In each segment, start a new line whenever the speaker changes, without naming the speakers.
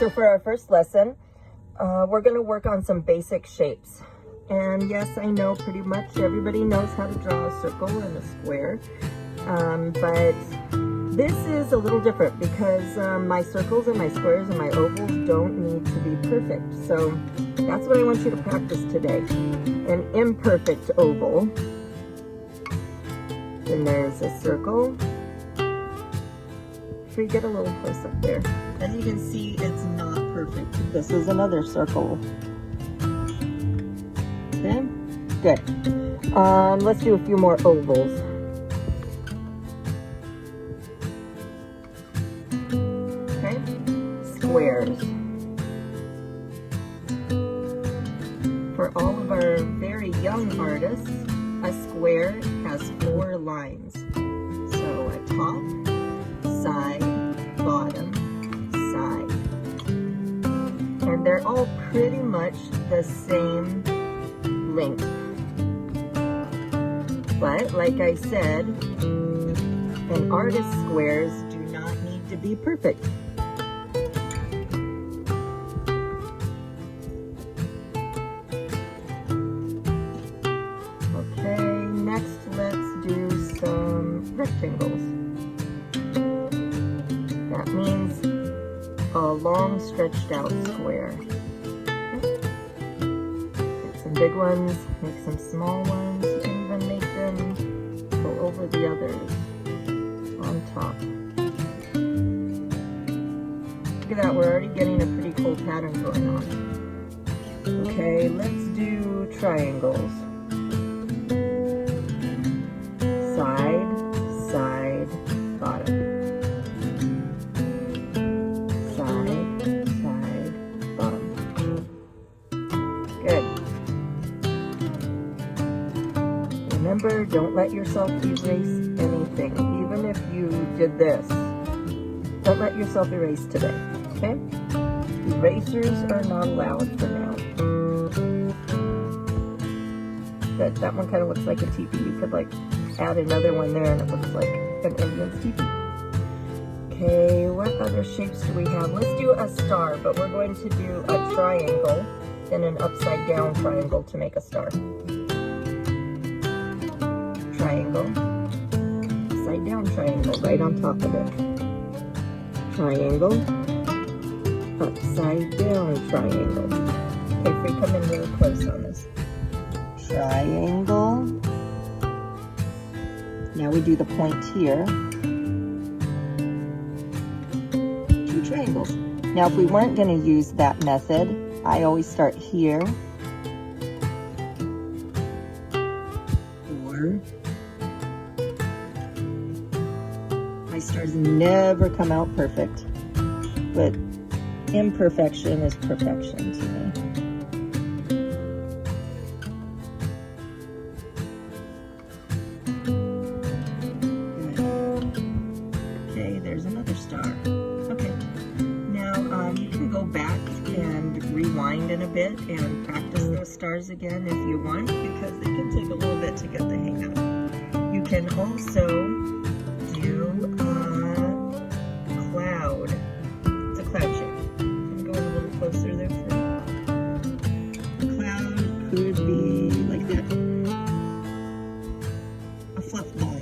So for our first lesson, we're going to work on some basic shapes. And yes, I know pretty much everybody knows how to draw a circle and a square, but this is a little different because my circles and my squares and my ovals don't need to be perfect. So that's what I want you to practice today. An imperfect oval. Then there's a circle. If we get a little close up there, as you can see, it's not perfect. This is another circle. Okay, good. Let's do a few more ovals. Okay, squares. For all of our very young artists, a square has 4 lines. So a top, side, bottom, side. And they're all pretty much the same length. But like I said, an artist's squares do not need to be perfect. Okay, next let's do some rectangles. That means a long stretched out square. Make some big ones, make some small ones. You can even make them go over the others on top. Look at that, we're already getting a pretty cool pattern going on. Okay, let's do triangles. Side, side, bottom. Remember, don't let yourself erase anything, even if you did this. Don't let yourself erase today, okay? Erasers are not allowed for now. Good, that one kind of looks like a teepee. You could like add another one there and it looks like an Indian's teepee. Okay, what other shapes do we have? Let's do a star, but we're going to do a triangle, then an upside down triangle to make a star. Triangle, upside down triangle right on top of it. Triangle, upside down triangle. Okay, if we come in really close on this. Triangle. Now we do the point here. 2 triangles. Now if we weren't going to use that method, I always start here. My stars never come out perfect, but imperfection is perfection to me. Okay, there's another star. Okay, now you can go back and rewind in a bit and practice those stars again if you want, because they can take a little bit to get the hang of. You can also do a cloud. It's a cloud shape. Can you go in a little closer there for me? A cloud could be like that. A fluff ball.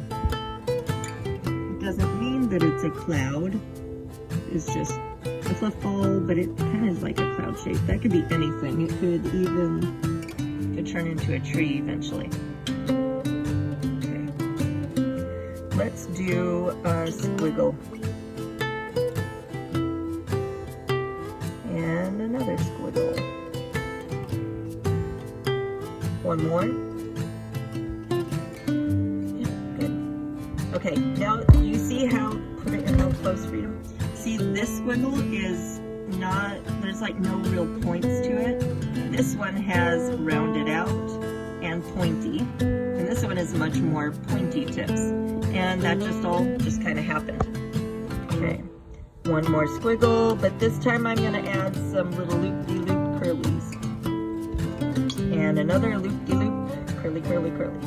It doesn't mean that it's a cloud. It's just a fluff ball, but it kind of is like a cloud shape. That could be anything. It could even turn into a tree eventually. Let's do a squiggle. And another squiggle. One more. Yeah, good. Okay, now you see how, put it in real close, Freedom. See, this squiggle is not, there's like no real points to it. This one has rounded out and pointy. And this one is much more pointy tips. And that just kind of happened. Okay, one more squiggle, but this time I'm going to add some little loop-de-loop curlies. And another loop-de-loop, curly, curly, curly.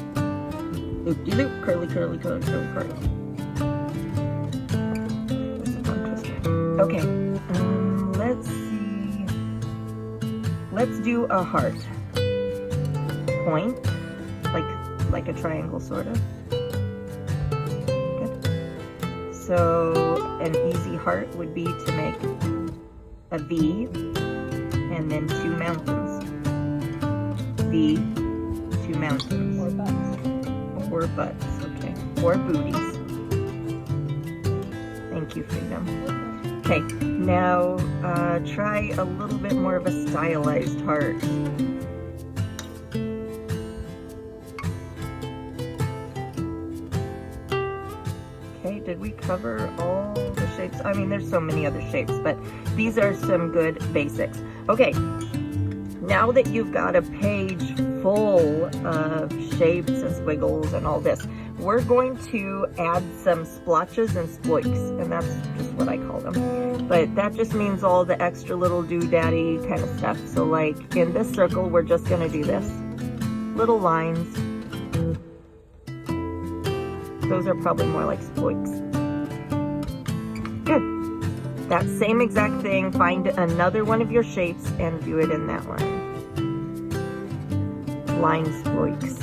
Loop-de-loop, curly, curly, curly, curly, curly. This is a fun twister. Okay, let's see. let's do a heart. Point, like a triangle sort of. Good. So an easy heart would be to make a V and then 2 mountains. V, 2 mountains.
Or butts.
Or butts, okay. Or booties. Thank you, Freedom. Okay, now try a little bit more of a stylized heart. Okay, did we cover all the shapes? I mean, there's so many other shapes, but these are some good basics. Okay, now that you've got a page full of shapes and squiggles and all this, we're going to add some splotches and sploiks, and that's just what I call them. But that just means all the extra little doodaddy kind of stuff. So like in this circle, we're just gonna do this. Little lines. Those are probably more like sploiks. Good. That same exact thing, find another one of your shapes and do it in that one. Line sploiks.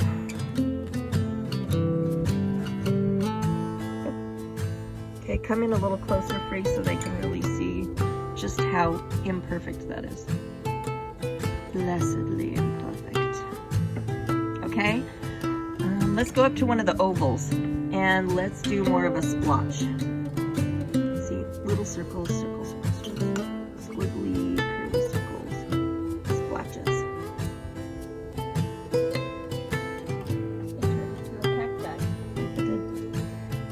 Okay, come in a little closer, Free, so they can really see just how imperfect that is. Blessedly imperfect. Okay, let's go up to one of the ovals and let's do more of a splotch. See, little circles, circles, circles, squiggly, curly circles, splotches.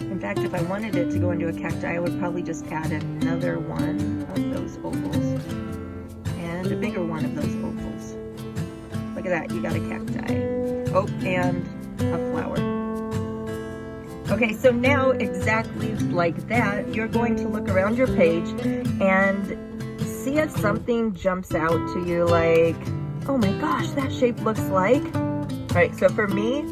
In fact, if I wanted it to go into a cacti, I would probably just add another one of those ovals and a bigger one of those ovals. Look at that, you got a cacti. Oh, and a flower. Okay, so now exactly like that, you're going to look around your page and see if something jumps out to you like, oh my gosh, that shape looks like. All right, so for me,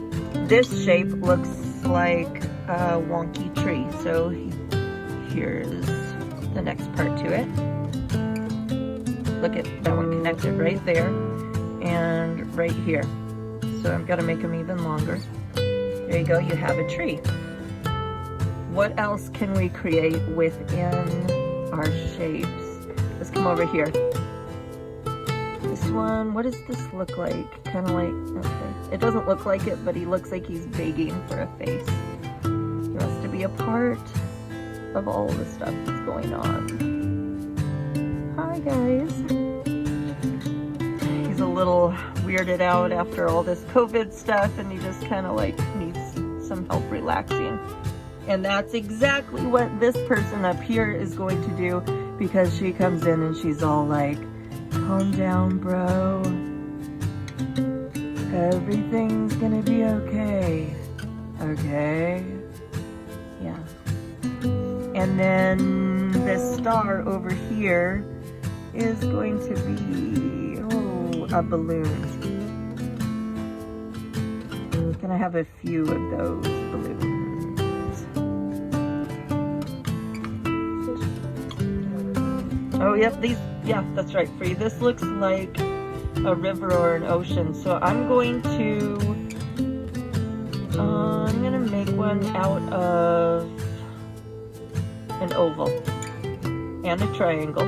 this shape looks like a wonky tree. So here's the next part to it. Look at that one connected right there and right here. So I'm gonna make them even longer. There you go, you have a tree. What else can we create within our shapes? Let's come over here. This one, what does this look like? Kind of like, okay. It doesn't look like it, but he looks like he's begging for a face. He wants to be a part of all the stuff that's going on. Hi guys. He's a little weirded out after all this COVID stuff and he just kind of like needs some help relaxing. And that's exactly what this person up here is going to do, because she comes in and she's all like, calm down, bro. Everything's gonna be okay. Okay? Yeah. And then this star over here is going to be, oh, a balloon. Can I have a few of those balloons? Oh, yep, these, yeah, that's right, Free. This looks like a river or an ocean. So I'm going to make one out of an oval and a triangle.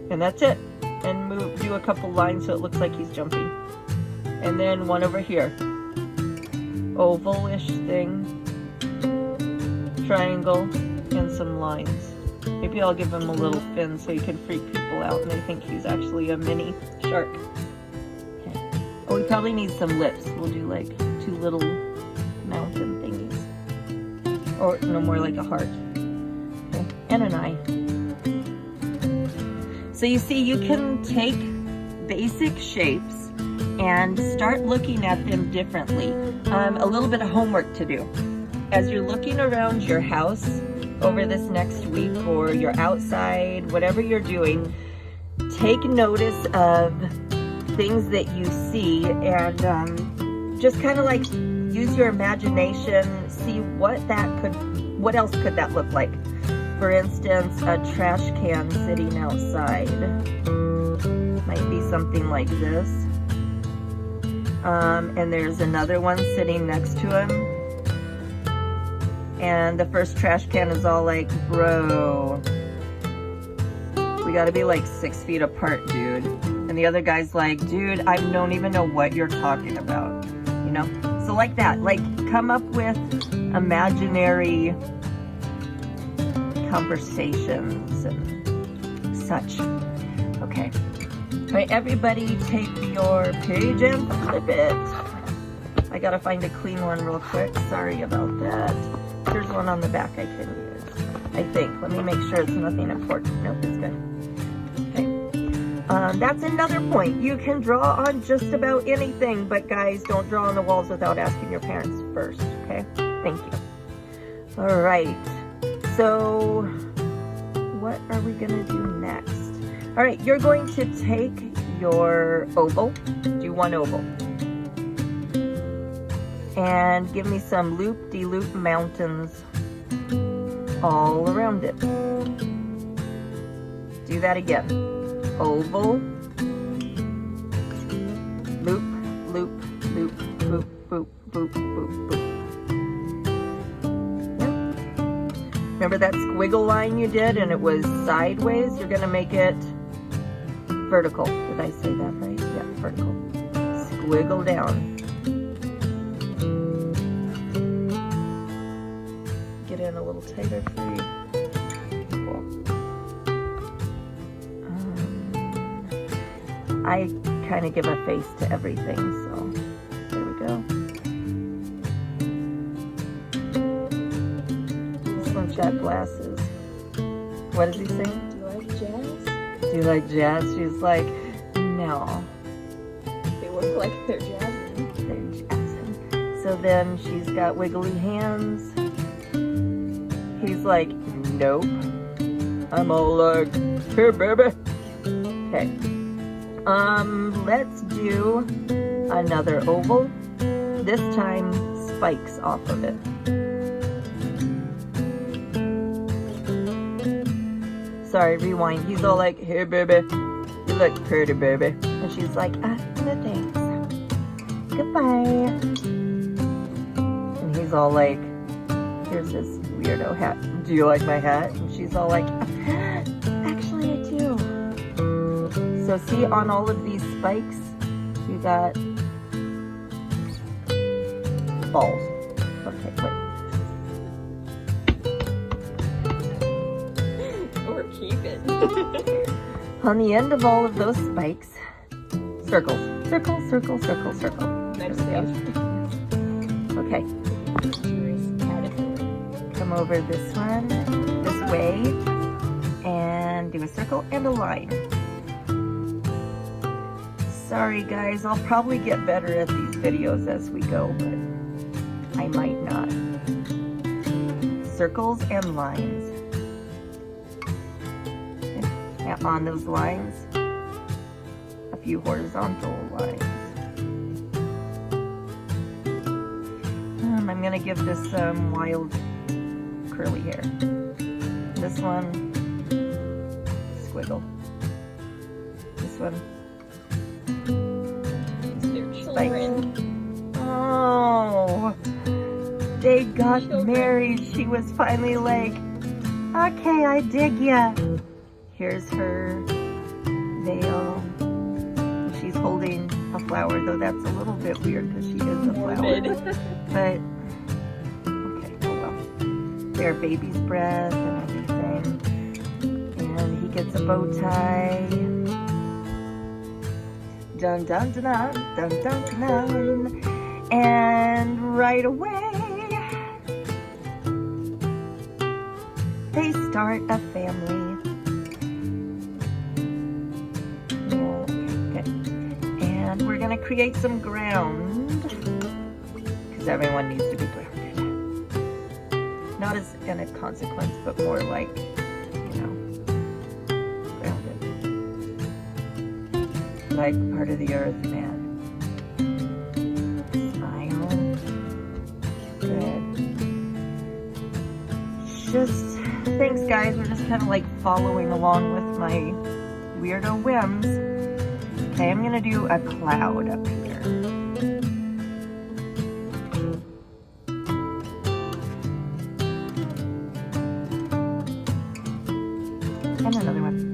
And that's it. And do a couple lines so it looks like he's jumping. And then one over here. Oval-ish thing. Triangle and some lines. Maybe I'll give him a little fin so he can freak people out and they think he's actually a mini shark. Okay. Oh, we probably need some lips. We'll do like 2 little mountain thingies. Or no, more like a heart. Okay. And an eye. So you see, you can take basic shapes and start looking at them differently. A little bit of homework to do. As you're looking around your house over this next week, or you're outside, whatever you're doing, take notice of things that you see and just kind of like use your imagination, see what else could that look like. For instance, a trash can sitting outside. Might be something like this. And there's another one sitting next to him. And the first trash can is all like, bro, we gotta be like 6 feet apart, dude. And the other guy's like, dude, I don't even know what you're talking about, you know? So like that, like come up with imaginary conversations and such. Okay. All right, everybody take your page and flip it. I gotta find a clean one real quick. Sorry about that. There's one on the back I can use, I think. Let me make sure it's nothing important. Nope, it's good. Okay. That's another point. You can draw on just about anything, but guys, don't draw on the walls without asking your parents first, okay? Thank you. All right. So, what are we gonna do next? All right, you're going to take your oval, do one oval, and give me some loop-de-loop mountains all around it. Do that again. Oval, loop, loop, loop, boop, boop, boop, boop, boop. Yeah. Remember that squiggle line you did and it was sideways? You're gonna make it vertical. Did I say that right? Yeah, vertical. Squiggle down. Get in a little tighter for you. Cool. I kind of give a face to everything, so there we go. This one's got glasses. What is he saying?
Do you like jazz?
Do you like jazz? She's like, no.
They look like they're jazzing.
They're jazzing. So then she's got wiggly hands. He's like, nope. I'm all like, here, baby. Okay. Let's do another oval. This time, spikes off of it. Sorry, rewind. He's all like, here, baby. You look pretty, baby. And she's like, no thanks. Goodbye. And he's all like, here's this weirdo hat. Do you like my hat? And she's all like, actually I do. So see, on all of these spikes, you got balls. Okay, wait.
Or keep it.
On the end of all of those spikes, circles. Circle, circle, circle, circle.
Nice
There we go. Okay. Come over this one, this way, and do a circle and a line. Sorry guys, I'll probably get better at these videos as we go, but I might not. Circles and lines. And on those lines, a few horizontal lines. I'm gonna give this some wild curly hair. This one, squiggle. This one, spikes. Oh, they got married. She was finally like, okay, I dig ya. Here's her veil. She's holding a flower, though that's a little bit weird because she is a flower. But their baby's breath and everything. And he gets a bow tie. Dun dun dun dun dun dun dun. And right away, they start a family. Okay. And we're gonna create some ground because everyone needs to be grounded. Not as in a consequence, but more like, you know, grounded. Like part of the earth, man. Smile. Good. Just, thanks guys. We're just kind of like following along with my weirdo whims. Okay, I'm gonna do a cloud up here. And another one.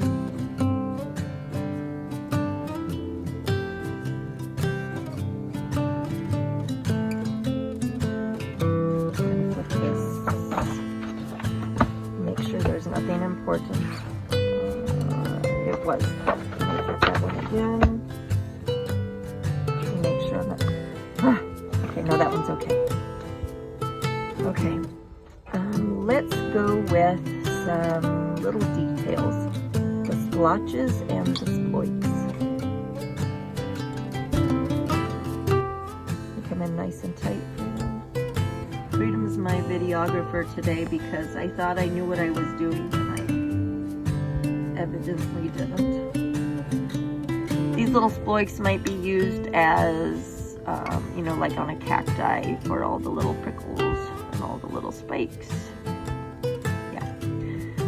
Put this. Make sure there's nothing important. It was. Put that one again. Make sure I'm not. Okay, no, that one's okay. Okay. Let's go with some little details. The splotches and the sploits. They come in nice and tight. Freedom's my videographer today because I thought I knew what I was doing and I evidently didn't. These little sploits might be used as, you know, like on a cacti for all the little prickles and all the little spikes. Yeah.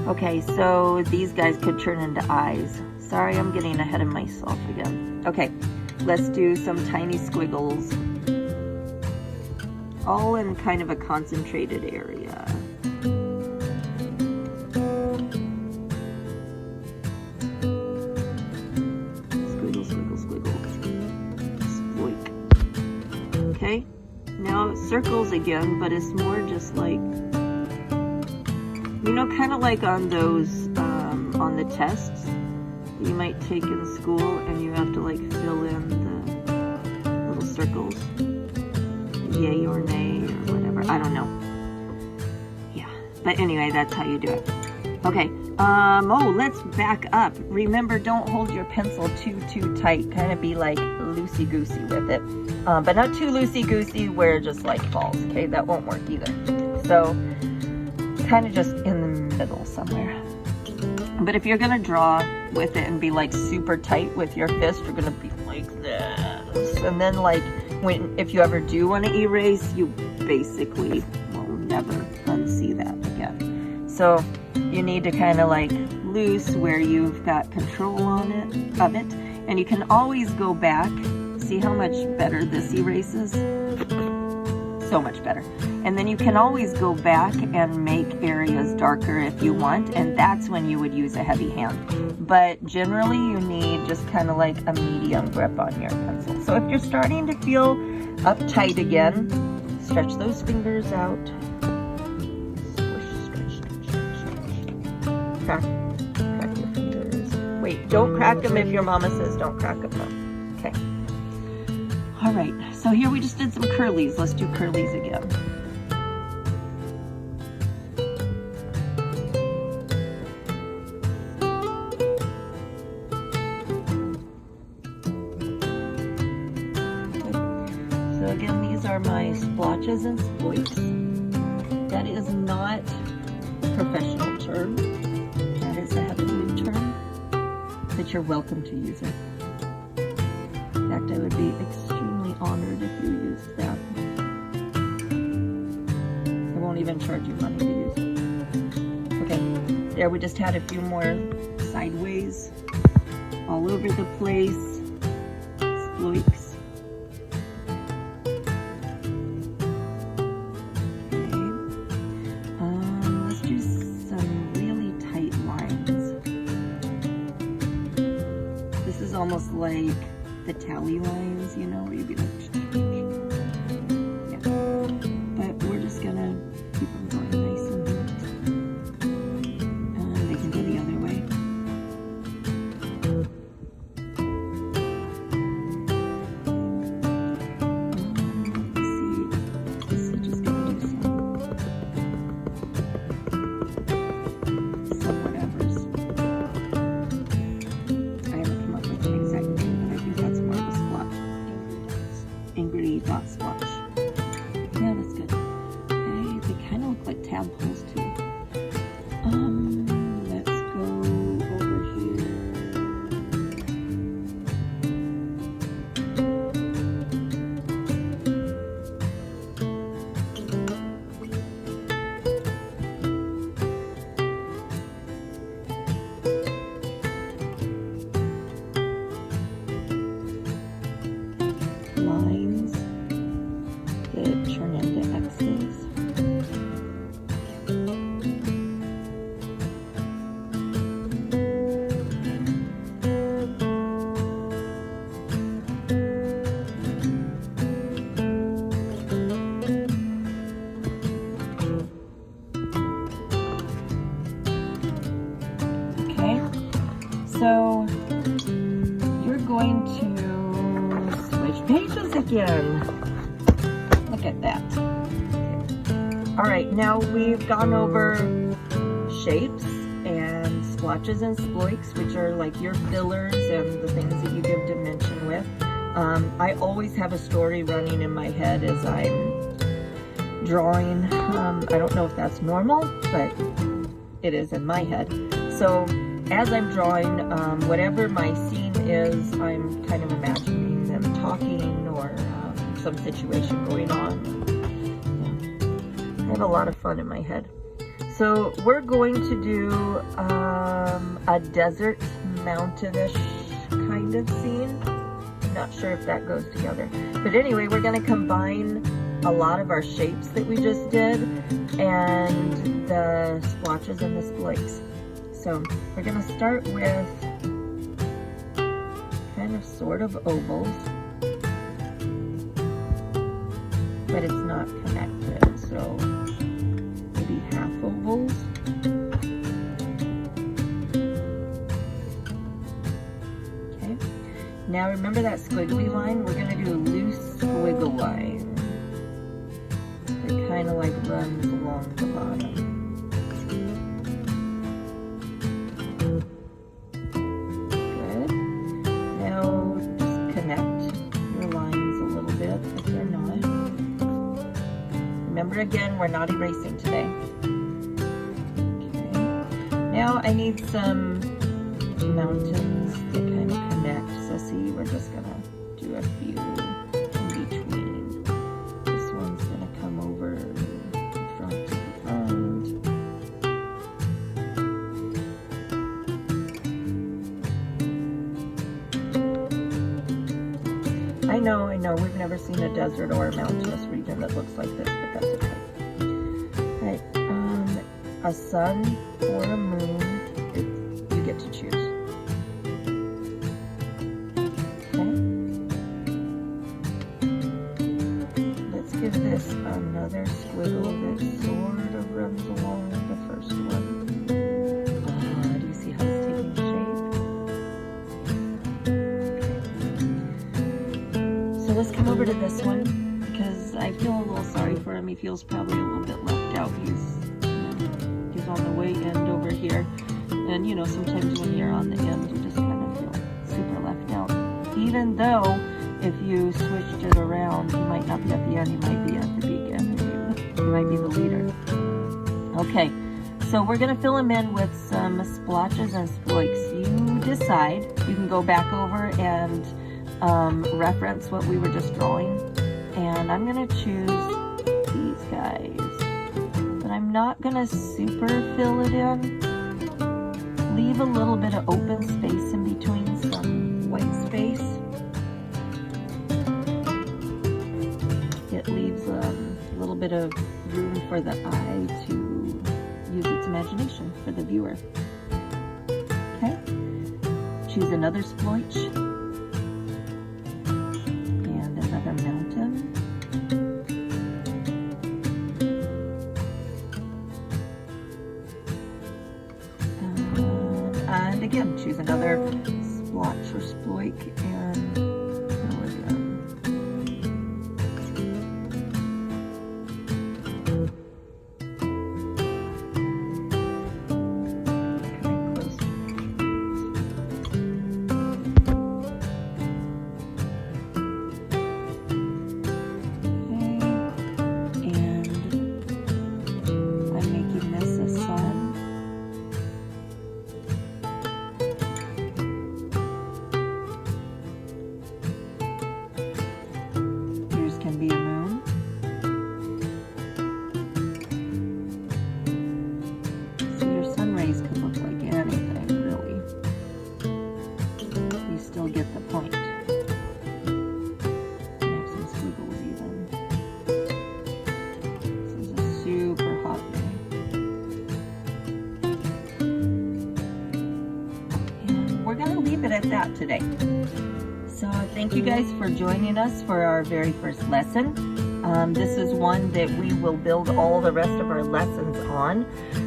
Okay, so these guys could turn into eyes. Sorry, I'm getting ahead of myself again. Okay, let's do some tiny squiggles. All in kind of a concentrated area. Squiggle, squiggle, squiggle. Sploik. Okay, now circles again, but it's more just like, you know, kind of like on those, on the tests you might take in school and you have to like fill in the little circles. Yay or nay or whatever, I don't know. Yeah, but anyway, that's how you do it. Okay, oh, let's back up. Remember, don't hold your pencil too tight. Kind of be like loosey-goosey with it. But not too loosey-goosey where it just like falls, okay? That won't work either. So, kind of just in the middle somewhere. But if you're gonna draw with it and be like super tight with your fist, you're gonna be like this. And then like, if you ever do want to erase, you basically will never unsee that again. So you need to kind of like loose where you've got control on it, and you can always go back. See how much better this erases? So much better. And then you can always go back and make areas darker if you want, and that's when you would use a heavy hand. But generally you need just kind of like a medium grip on your pencil. So if you're starting to feel uptight again, stretch those fingers out. Squish, stretch, stretch, stretch, stretch. Crack your fingers. Wait, don't crack them if your mama says don't crack them though. Okay. All right, so here we just did some curlies. Let's do curlies again. So again, these are my splotches and sploits. That is not a professional term. That is a heavenly term, but you're welcome to use it. In fact, I would be extremely honored if you used that. I won't even charge you money to use it. Okay, there we just had a few more sideways, all over the place, sploits. Almost like the tally lines, you know, where you'd be like, yeah. But we're just gonna keep them going nice and neat. And they can go the other way. Let's see, just gonna do some whatevers. Dot splotch. Yeah, that's good. Okay, they kind of look like tadpoles too. Let's go over here. again. Look at that. Okay. All right, now we've gone over shapes and splotches and sploiks, which are like your fillers and the things that you give dimension with. I always have a story running in my head as I'm drawing. I don't know if that's normal, but it is in my head. So as I'm drawing, whatever my scene is, I'm kind of imagining them talking or some situation going on. Yeah. I have a lot of fun in my head. So we're going to do a desert mountainish kind of scene. I'm not sure if that goes together. But anyway, we're going to combine a lot of our shapes that we just did and the splotches and the sploiks. So we're going to start with kind of sort of ovals, but it's not connected, so maybe half ovals. Okay, now remember that squiggly line? We're going to do a loose squiggle line that kind of like runs along the bottom. Remember again, we're not erasing today. Okay. Now I need some mountains to kind of connect. So see, we're just gonna do a few in between. This one's gonna come over front to the front. I know, we've never seen a desert or a mountainous region that looks like this, but that's okay. Right, a sun or a moon, you get to choose. Okay. Let's give this another squiggle that sort of runs along the first one. Do you see how it's taking shape? So let's come over to this one, because I feel a little sorry for him. He feels probably a little bit left out. He's on the way end over here. And you know, sometimes when you're on the end, you just kind of feel super left out. Even though if you switched it around, you might not be at the end, you might be at the beginning. You might be the leader. Okay, so we're gonna fill him in with some splotches and sploiks. You decide. You can go back over and reference what we were just drawing, and I'm gonna choose these guys, but I'm not gonna super fill it in. Leave a little bit of open space in between, some white space. It leaves a little bit of room for the eye to use its imagination for the viewer. Okay, choose another sploich. Mountain. And again, choose another splotch or sploik and fill it in. At that today. So thank you guys for joining us for our very first lesson. This is one that we will build all the rest of our lessons on.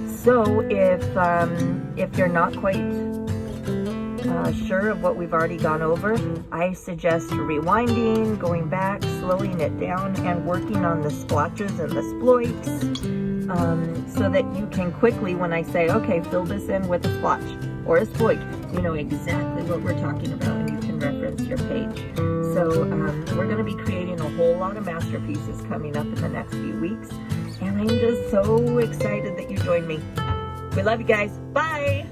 So if you're not quite sure of what we've already gone over, I suggest rewinding, going back, slowing it down and working on the splotches and the sploits, so that you can quickly, when I say, okay, fill this in with a splotch or a sploit, you know exactly what we're talking about and you can reference your page. So we're going to be creating a whole lot of masterpieces coming up in the next few weeks, and I'm just so excited that you joined me. We love you guys. Bye!